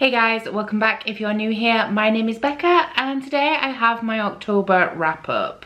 Hey guys, welcome back. If you're new here, my name is Becca and today I have my October wrap up.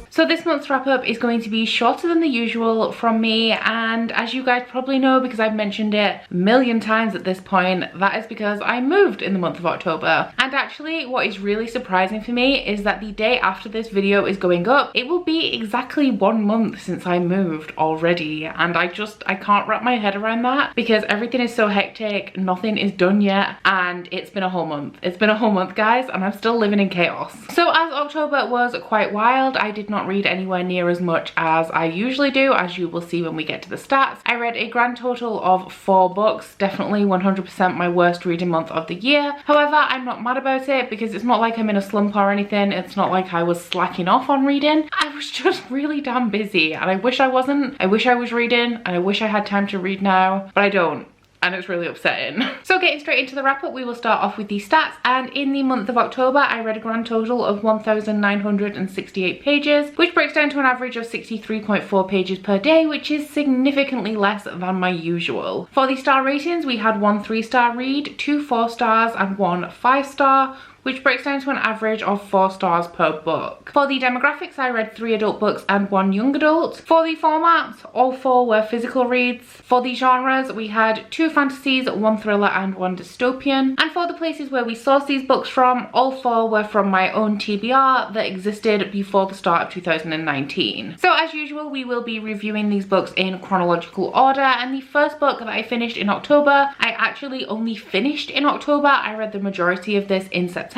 So this month's wrap up is going to be shorter than the usual from me, and as you guys probably know because I've mentioned it a million times at this point, that is because I moved in the month of October. And actually what is really surprising for me is that the day after this video is going up, it will be exactly 1 month since I moved already, and I can't wrap my head around that because everything is so hectic, nothing is done yet, and it's been a whole month. It's been a whole month, guys, and I'm still living in chaos. So as October was quite wild, I did not read anywhere near as much as I usually do, as you will see when we get to the stats. I read a grand total of 4 books, definitely 100% my worst reading month of the year. However, I'm not mad about it because it's not like I'm in a slump or anything. It's not like I was slacking off on reading. I was just really damn busy, and I wish I wasn't. I wish I was reading, and I wish I had time to read now, but I don't. And it's really upsetting. So getting straight into the wrap up, we will start off with the stats. And in the month of October, I read a grand total of 1,968 pages, which breaks down to an average of 63.4 pages per day, which is significantly less than my usual. For the star ratings, we had 1 3-star read, 2 4 stars, and 1 5-star, which breaks down to an average of 4 stars per book. For the demographics, I read 3 adult books and 1 young adult. For the formats, all 4 were physical reads. For the genres, we had 2 fantasies, 1 thriller and 1 dystopian. And for the places where we sourced these books from, all 4 were from my own TBR that existed before the start of 2019. So as usual, we will be reviewing these books in chronological order, and the first book that I finished in October, I actually only finished in October. I read the majority of this in September,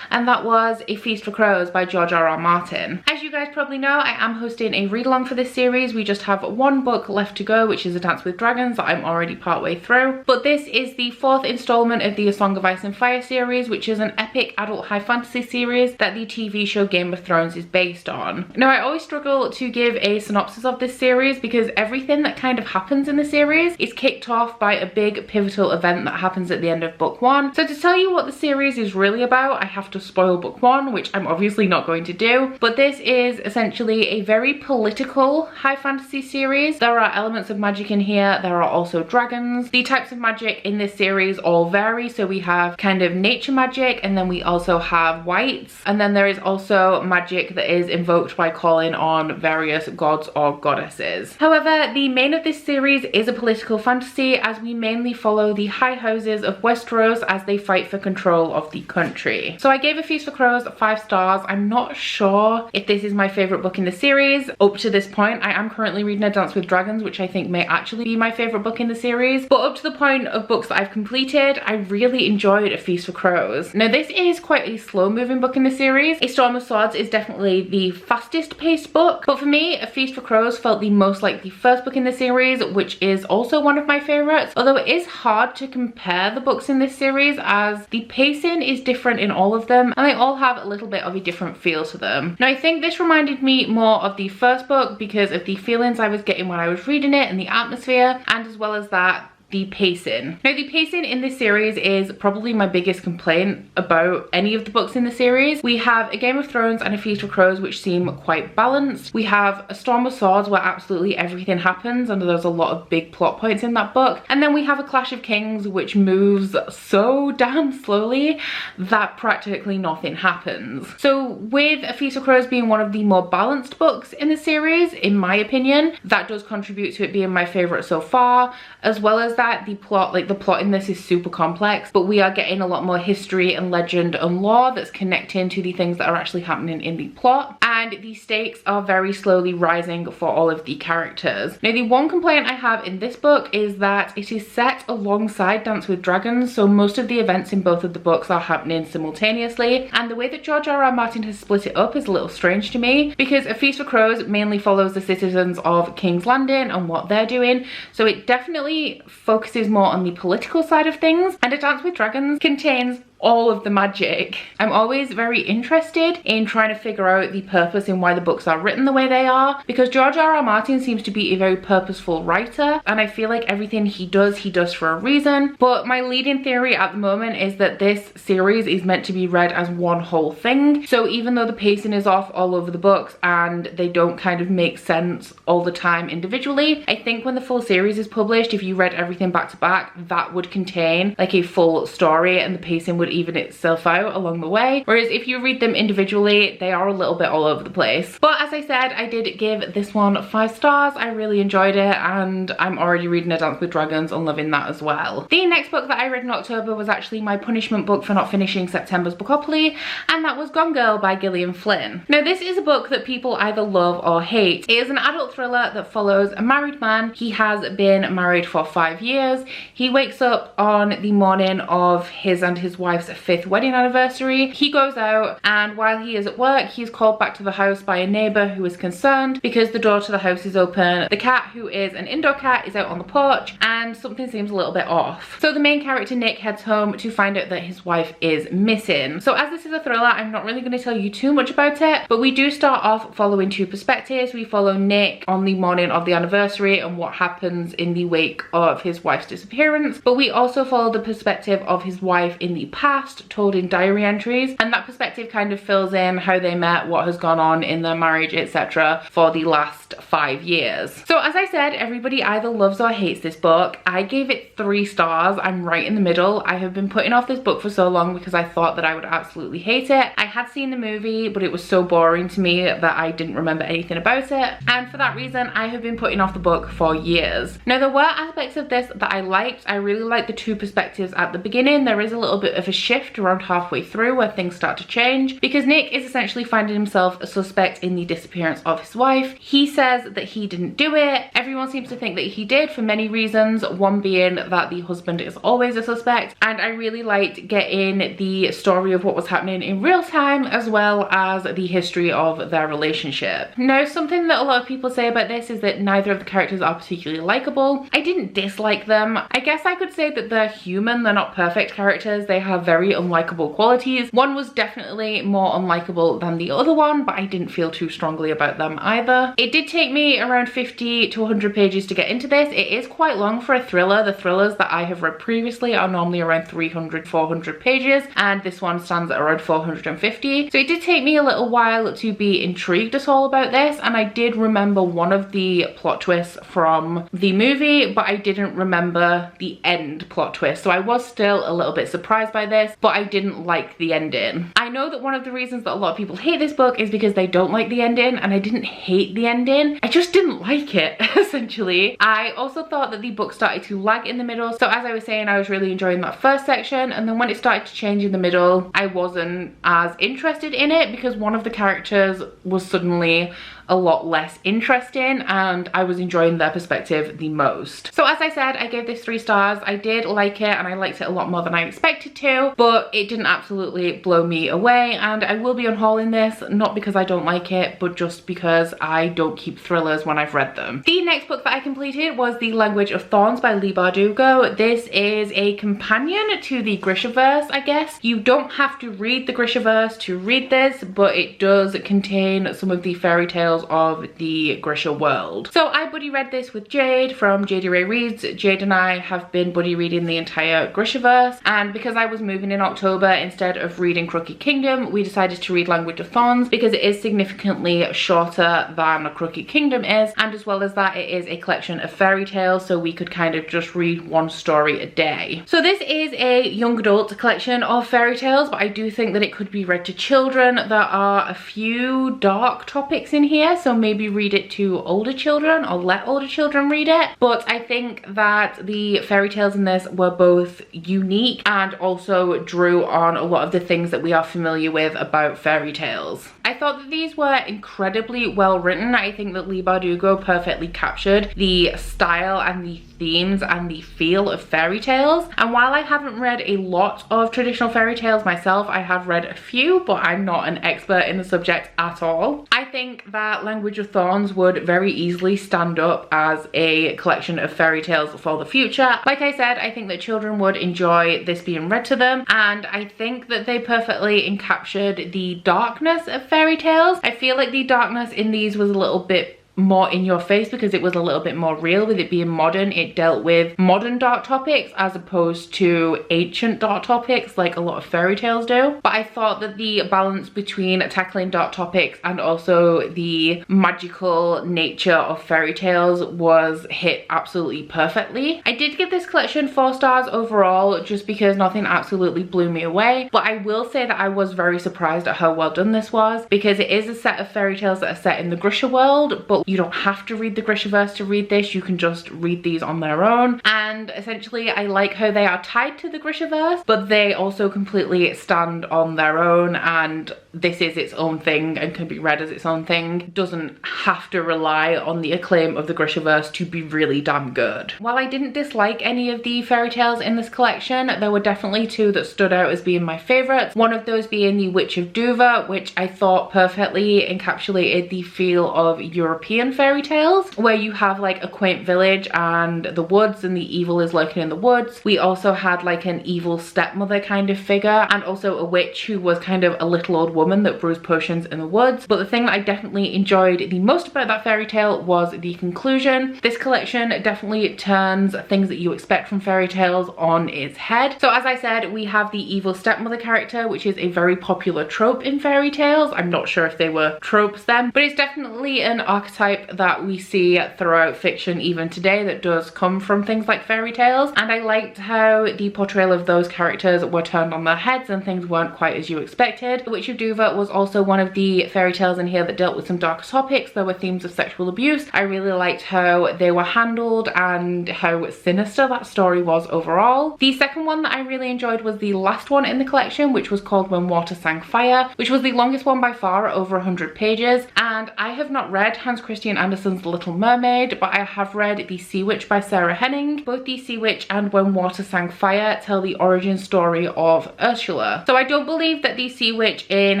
and that was A Feast for Crows by George R.R. Martin. As you guys probably know, I am hosting a read along for this series. We just have 1 book left to go, which is A Dance with Dragons that I'm already partway through. But this is the 4th installment of the A Song of Ice and Fire series, which is an epic adult high fantasy series that the TV show Game of Thrones is based on. Now, I always struggle to give a synopsis of this series because everything that kind of happens in the series is kicked off by a big pivotal event that happens at the end of book 1. So to tell you what the series is really about, I have to spoil book 1, which I'm obviously not going to do. But this is essentially a very political high fantasy series. There are elements of magic in here. There are also dragons. The types of magic in this series all vary. So we have kind of nature magic, and then we also have wights, and then there is also magic that is invoked by calling on various gods or goddesses. However, the main of this series is a political fantasy, as we mainly follow the high houses of Westeros as they fight for control of the country. So I gave A Feast for Crows 5 stars. I'm not sure if this is my favourite book in the series. Up to this point, I am currently reading A Dance with Dragons, which I think may actually be my favourite book in the series. But up to the point of books that I've completed, I really enjoyed A Feast for Crows. Now, this is quite a slow moving book in the series. A Storm of Swords is definitely the fastest paced book, but for me, A Feast for Crows felt the most like the first book in the series, which is also one of my favourites. Although it is hard to compare the books in this series as the pacing is different in all of them, and they all have a little bit of a different feel to them. Now, I think this reminded me more of the first book because of the feelings I was getting when I was reading it and the atmosphere, and as well as that, the pacing. Now, the pacing in this series is probably my biggest complaint about any of the books in the series. We have A Game of Thrones and A Feast for Crows, which seem quite balanced. We have A Storm of Swords, where absolutely everything happens and there's a lot of big plot points in that book. And then we have A Clash of Kings, which moves so damn slowly that practically nothing happens. So with A Feast for Crows being one of the more balanced books in the series, in my opinion, that does contribute to it being my favorite so far, as well as that the plot in this is super complex, but we are getting a lot more history and legend and lore that's connecting to the things that are actually happening in the plot, and the stakes are very slowly rising for all of the characters. Now, the one complaint I have in this book is that it is set alongside Dance with Dragons, so most of the events in both of the books are happening simultaneously, and the way that George R.R. Martin has split it up is a little strange to me because A Feast for Crows mainly follows the citizens of King's Landing and what they're doing, so it definitely focuses more on the political side of things, and A Dance with Dragons contains all of the magic. I'm always very interested in trying to figure out the purpose in why the books are written the way they are, because George R.R. Martin seems to be a very purposeful writer, and I feel like everything he does for a reason. But my leading theory at the moment is that this series is meant to be read as one whole thing. So even though the pacing is off all over the books and they don't kind of make sense all the time individually, I think when the full series is published, if you read everything back to back, that would contain like a full story and the pacing would even itself out along the way. Whereas if you read them individually, they are a little bit all over the place. But as I said, I did give this one 5 stars. I really enjoyed it, and I'm already reading A Dance with Dragons and loving that as well. The next book that I read in October was actually my punishment book for not finishing September's Bookopoly, and that was Gone Girl by Gillian Flynn. Now this is a book that people either love or hate. It is an adult thriller that follows a married man. He has been married for 5 years. He wakes up on the morning of his and his wife's 5th wedding anniversary. He goes out, and while he is at work, he's called back to the house by a neighbour who is concerned because the door to the house is open. The cat, who is an indoor cat, is out on the porch, and something seems a little bit off. So the main character, Nick, heads home to find out that his wife is missing. So as this is a thriller, I'm not really going to tell you too much about it, but we do start off following 2 perspectives. We follow Nick on the morning of the anniversary and what happens in the wake of his wife's disappearance, but we also follow the perspective of his wife in the past, told in diary entries, and that perspective kind of fills in how they met, what has gone on in their marriage, etc. for the last 5 years. So as I said, everybody either loves or hates this book. I gave it 3 stars. I'm right in the middle. I have been putting off this book for so long because I thought that I would absolutely hate it. I had seen the movie, but it was so boring to me that I didn't remember anything about it, and for that reason I have been putting off the book for years. Now there were aspects of this that I liked. I really liked the 2 perspectives at the beginning. There is a little bit of a shift around halfway through where things start to change, because Nick is essentially finding himself a suspect in the disappearance of his wife. He says that he didn't do it. Everyone seems to think that he did for many reasons, one being that the husband is always a suspect, and I really liked getting the story of what was happening in real time as well as the history of their relationship. Now something that a lot of people say about this is that neither of the characters are particularly likable. I didn't dislike them. I guess I could say that they're human, they're not perfect characters. They have very unlikable qualities. One was definitely more unlikable than the other one, but I didn't feel too strongly about them either. It did take me around 50 to 100 pages to get into this. It is quite long for a thriller. The thrillers that I have read previously are normally around 300, 400 pages, and this one stands at around 450. So it did take me a little while to be intrigued at all about this, and I did remember one of the plot twists from the movie, but I didn't remember the end plot twist. So I was still a little bit surprised by this, but I didn't like the ending. I know that one of the reasons that a lot of people hate this book is because they don't like the ending, and I didn't hate the ending. I just didn't like it, essentially. I also thought that the book started to lag in the middle. So as I was saying, I was really enjoying that first section, and then when it started to change in the middle, I wasn't as interested in it because one of the characters was suddenly a lot less interesting, and I was enjoying their perspective the most. So as I said, I gave this 3 stars. I did like it, and I liked it a lot more than I expected to, but it didn't absolutely blow me away, and I will be unhauling this, not because I don't like it, but just because I don't keep thrillers when I've read them. The next book that I completed was The Language of Thorns by Leigh Bardugo. This is a companion to the Grishaverse, I guess. You don't have to read the Grishaverse to read this, but it does contain some of the fairy tales of the Grisha world. So I buddy read this with Jade from JD Ray Reads. Jade and I have been buddy reading the entire Grishaverse, and because I was moving in October, instead of reading Crooked Kingdom, we decided to read Language of Thorns because it is significantly shorter than Crooked Kingdom is, and as well as that, it is a collection of fairy tales, so we could kind of just read one story a day. So this is a young adult collection of fairy tales, but I do think that it could be read to children. There are a few dark topics in here, so maybe read it to older children or let older children read it. But I think that the fairy tales in this were both unique and also drew on a lot of the things that we are familiar with about fairy tales. I thought that these were incredibly well written. I think that Leigh Bardugo perfectly captured the style and the themes and the feel of fairy tales. And while I haven't read a lot of traditional fairy tales myself, I have read a few, but I'm not an expert in the subject at all. I think that that Language of Thorns would very easily stand up as a collection of fairy tales for the future. Like I said, I think that children would enjoy this being read to them, and I think that they perfectly encaptured the darkness of fairy tales. I feel like the darkness in these was a little bit more in your face because it was a little bit more real. With it being modern, it dealt with modern dark topics as opposed to ancient dark topics like a lot of fairy tales do. But I thought that the balance between tackling dark topics and also the magical nature of fairy tales was hit absolutely perfectly. I did give this collection 4 stars overall just because nothing absolutely blew me away, but I will say that I was very surprised at how well done this was, because it is a set of fairy tales that are set in the Grisha world, but you don't have to read the Grishaverse to read this. You can just read these on their own. And essentially, I like how they are tied to the Grishaverse, but they also completely stand on their own, and this is its own thing and can be read as its own thing. It doesn't have to rely on the acclaim of the Grishaverse to be really damn good. While I didn't dislike any of the fairy tales in this collection, there were definitely 2 that stood out as being my favourites. One of those being The Witch of Dover, which I thought perfectly encapsulated the feel of European fairy tales, where you have like a quaint village and the woods, and the evil is lurking in the woods. We also had like an evil stepmother kind of figure, and also a witch who was kind of a little old woman that brews potions in the woods. But the thing that I definitely enjoyed the most about that fairy tale was the conclusion. This collection definitely turns things that you expect from fairy tales on its head. So as I said, we have the evil stepmother character, which is a very popular trope in fairy tales. I'm not sure if they were tropes then, but it's definitely an archetype that we see throughout fiction even today that does come from things like fairy tales. And I liked how the portrayal of those characters were turned on their heads and things weren't quite as you expected. The Witch of Dover was also one of the fairy tales in here that dealt with some darker topics. There were themes of sexual abuse. I really liked how they were handled and how sinister that story was overall. The second one that I really enjoyed was the last one in the collection, which was called When Water Sang Fire, which was the longest one by far, over 100 pages. And I have not read Hans Christian Andersen's The Little Mermaid, but I have read The Sea Witch by Sarah Henning. Both The Sea Witch and When Water Sang Fire tell the origin story of Ursula. So I don't believe that the Sea Witch in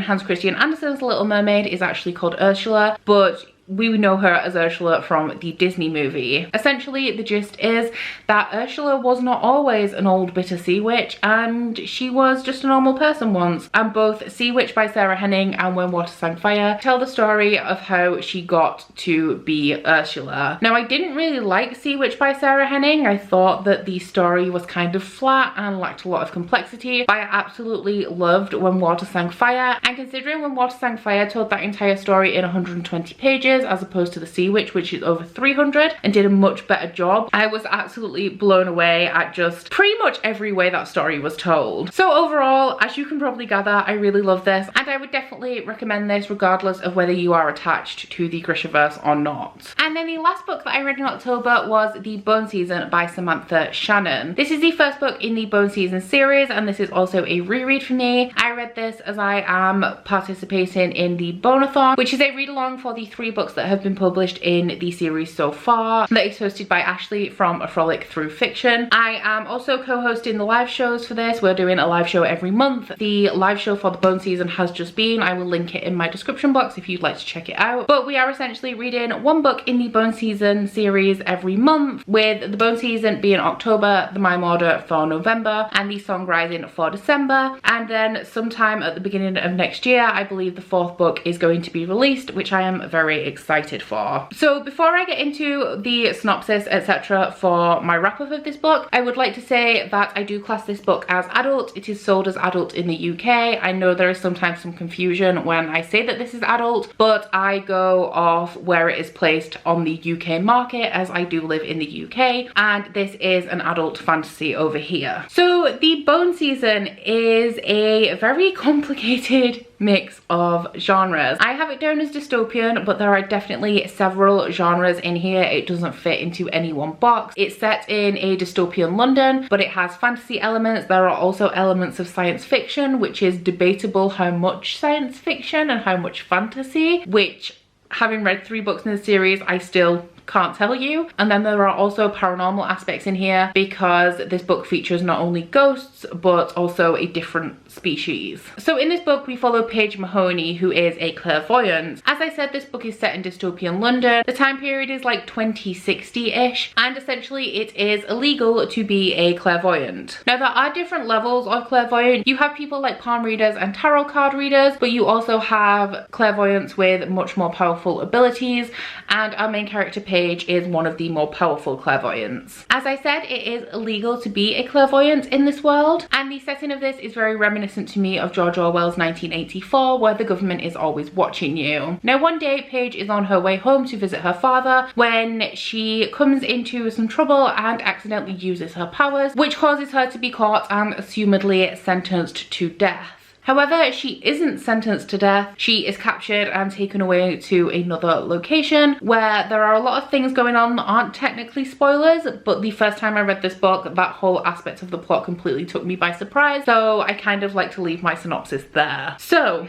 Hans Christian Andersen's Little Mermaid is actually called Ursula, but we know her as Ursula from the Disney movie. Essentially, the gist is that Ursula was not always an old bitter sea witch, and she was just a normal person once. And both Sea Witch by Sarah Henning and When Water Sang Fire tell the story of how she got to be Ursula. Now, I didn't really like Sea Witch by Sarah Henning. I thought that the story was kind of flat and lacked a lot of complexity, but I absolutely loved When Water Sang Fire. And considering When Water Sang Fire told that entire story in 120 pages, as opposed to the Sea Witch, which is over 300, and did a much better job, I was absolutely blown away at just pretty much every way that story was told. So overall, as you can probably gather, I really love this, and I would definitely recommend this regardless of whether you are attached to the Grishaverse or not. And then the last book that I read in October was The Bone Season by Samantha Shannon. This is the first book in the Bone Season series, and this is also a reread for me. I read this as I am participating in the Bonathon, which is a read along for the 3 books that have been published in the series so far, that is hosted by Ashley from A Frolic Through Fiction. I am also co-hosting the live shows for this. We're doing a live show every month. The live show for the Bone Season has just been. I will link it in my description box if you'd like to check it out. But we are essentially reading 1 book in the Bone Season series every month, with the Bone Season being October, the Mime Order for November, and the Song Rising for December. And then sometime at the beginning of next year, I believe the 4th book is going to be released, which I am very excited for. So before I get into the synopsis, etc. for my wrap up of this book, I would like to say that I do class this book as adult. It is sold as adult in the UK. I know there is sometimes some confusion when I say that this is adult, but I go off where it is placed on the UK market, as I do live in the UK, and this is an adult fantasy over here. So the Bone Season is a very complicated mix of genres. I have it down as dystopian, but there are definitely several genres in here. It doesn't fit into any one box. It's set in a dystopian London, but it has fantasy elements. There are also elements of science fiction, which is debatable how much science fiction and how much fantasy, which, having read 3 books in the series, I still can't tell you. And then there are also paranormal aspects in here because this book features not only ghosts but also a different species. So in this book we follow Paige Mahoney, who is a clairvoyant. As I said, this book is set in dystopian London. The time period is like 2060-ish, and essentially it is illegal to be a clairvoyant. Now there are different levels of clairvoyant. You have people like palm readers and tarot card readers, but you also have clairvoyants with much more powerful abilities, and our main character Paige is one of the more powerful clairvoyants. As I said, it is illegal to be a clairvoyant in this world, and the setting of this is very reminiscent to me of George Orwell's 1984, where the government is always watching you. Now one day Paige is on her way home to visit her father when she comes into some trouble and accidentally uses her powers, which causes her to be caught and assumedly sentenced to death. However, she isn't sentenced to death. She is captured and taken away to another location where there are a lot of things going on that aren't technically spoilers, but the first time I read this book, that whole aspect of the plot completely took me by surprise, so I kind of like to leave my synopsis there. So,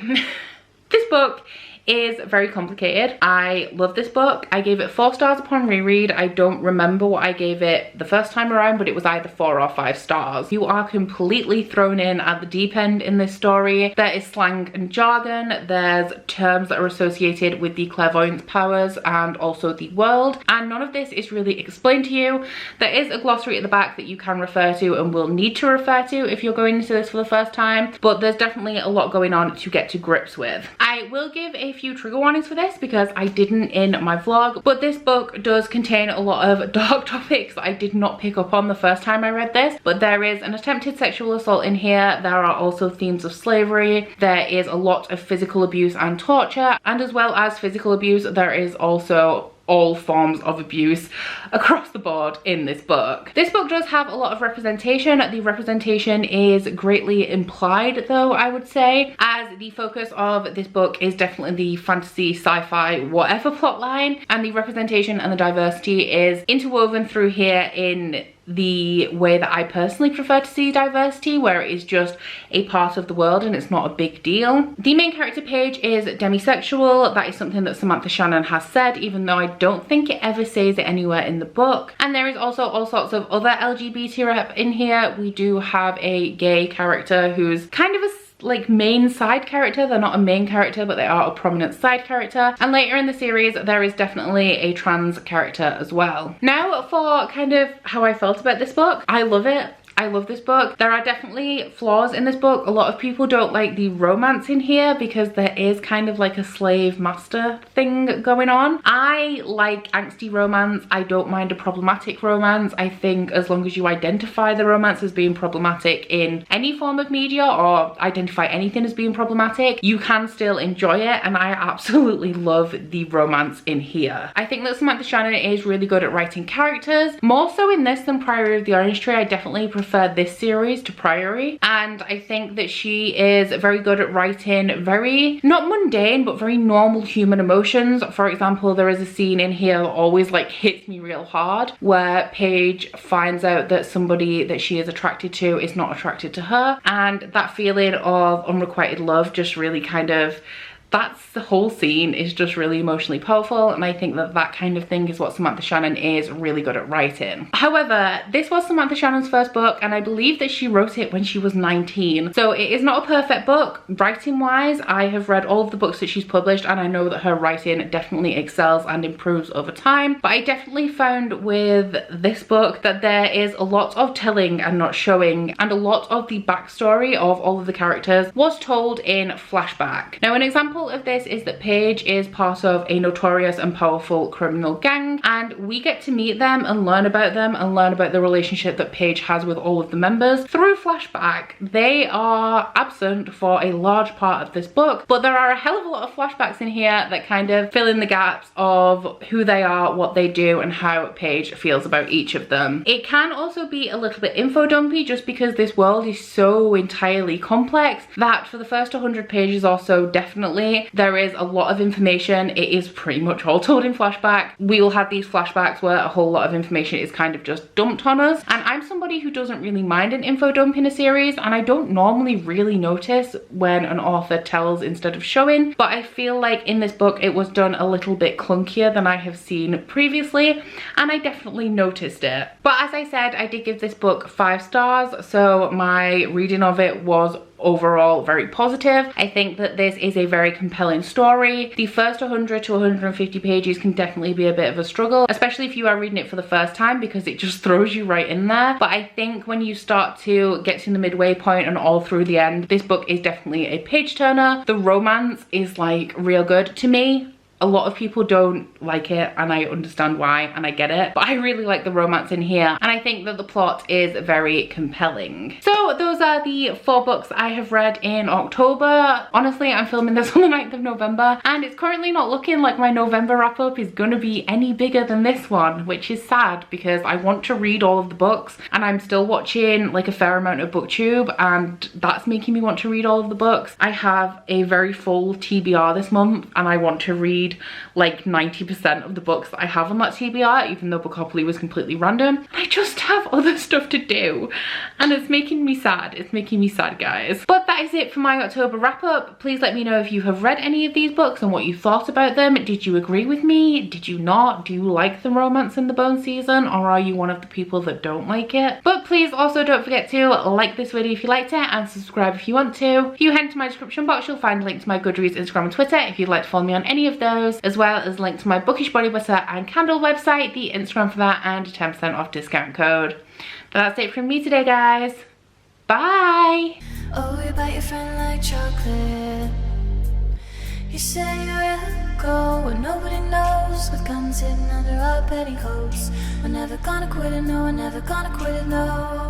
this book is very complicated. I love this book. I gave it 4 stars upon reread. I don't remember what I gave it the first time around, but it was either 4 or 5 stars. You are completely thrown in at the deep end in this story. There is slang and jargon. There's terms that are associated with the clairvoyance powers and also the world, and none of this is really explained to you. There is a glossary at the back that you can refer to and will need to refer to if you're going into this for the first time, but there's definitely a lot going on to get to grips with. I will give a few trigger warnings for this because I didn't in my vlog, but this book does contain a lot of dark topics that I did not pick up on the first time I read this, but there is an attempted sexual assault in here. There are also themes of slavery. There is a lot of physical abuse and torture, and as well as physical abuse, there is also all forms of abuse across the board in this book. This book does have a lot of representation. The representation is greatly implied though, I would say, as the focus of this book is definitely the fantasy, sci-fi, whatever plotline, and the representation and the diversity is interwoven through here in the way that I personally prefer to see diversity, where it is just a part of the world and it's not a big deal. The main character Paige is demisexual. That is something that Samantha Shannon has said, even though I don't think it ever says it anywhere in the book. And there is also all sorts of other LGBT rep in here. We do have a gay character who's kind of a like main side character. They're not a main character, but they are a prominent side character. And later in the series there is definitely a trans character as well. Now for kind of how I felt about this book. I love it. I love this book. There are definitely flaws in this book. A lot of people don't like the romance in here because there is kind of like a slave master thing going on. I like angsty romance. I don't mind a problematic romance. I think as long as you identify the romance as being problematic in any form of media, or identify anything as being problematic, you can still enjoy it, and I absolutely love the romance in here. I think that Samantha Shannon is really good at writing characters, more so in this than Priory of the Orange Tree. I definitely prefer this series to Priory, and I think that she is very good at writing very, not mundane, but very normal human emotions. For example, there is a scene in here that always like hits me real hard, where Paige finds out that somebody that she is attracted to is not attracted to her, and that feeling of unrequited love just really kind of, that's the whole scene is just really emotionally powerful, and I think that that kind of thing is what Samantha Shannon is really good at writing. However, this was Samantha Shannon's first book, and I believe that she wrote it when she was 19, so it is not a perfect book writing wise. I have read all of the books that she's published, and I know that her writing definitely excels and improves over time, but I definitely found with this book that there is a lot of telling and not showing, and a lot of the backstory of all of the characters was told in flashback. Now an example of this is that Paige is part of a notorious and powerful criminal gang, and we get to meet them and learn about them and learn about the relationship that Paige has with all of the members through flashback. They are absent for a large part of this book, but there are a hell of a lot of flashbacks in here that kind of fill in the gaps of who they are, what they do, and how Paige feels about each of them. It can also be a little bit info dumpy just because this world is so entirely complex that for the first 100 pages or so, definitely me. There is a lot of information. It is pretty much all told in flashback. We all have these flashbacks where a whole lot of information is kind of just dumped on us, and I'm somebody who doesn't really mind an info dump in a series, and I don't normally really notice when an author tells instead of showing, but I feel like in this book it was done a little bit clunkier than I have seen previously, and I definitely noticed it. But as I said, I did give this book 5 stars, so my reading of it was overall very positive. I think that this is a very compelling story. The first 100 to 150 pages can definitely be a bit of a struggle, especially if you are reading it for the first time, because it just throws you right in there. But I think when you start to get to the midway point and all through the end, this book is definitely a page turner. The romance is like real good to me. A lot of people don't like it, and I understand why, and I get it, but I really like the romance in here, and I think that the plot is very compelling. So those are the 4 books I have read in October. Honestly, I'm filming this on the 9th of November, and it's currently not looking like my November wrap up is gonna be any bigger than this one, which is sad because I want to read all of the books, and I'm still watching like a fair amount of booktube, and that's making me want to read all of the books. I have a very full TBR this month, and I want to read like 90% of the books that I have on that TBR, even though Bookopoly was completely random. I just have other stuff to do, and it's making me sad. It's making me sad, guys. But that is it for my October wrap up. Please let me know if you have read any of these books and what you thought about them. Did you agree with me? Did you not? Do you like the romance in the Bone season, or are you one of the people that don't like it? But please also don't forget to like this video if you liked it, and subscribe if you want to. If you head to my description box, you'll find a link to my Goodreads, Instagram and Twitter if you'd like to follow me on any of those, as well as link to my Bookish body butter and candle website, the Instagram for that, and a 10% off discount code. But that's it from me today, guys. Bye! Oh, you bite your friend like chocolate. You say you will go where nobody knows, with guns hidden under our petticoats. We're never gonna quit it, no, we're never gonna quit it, no.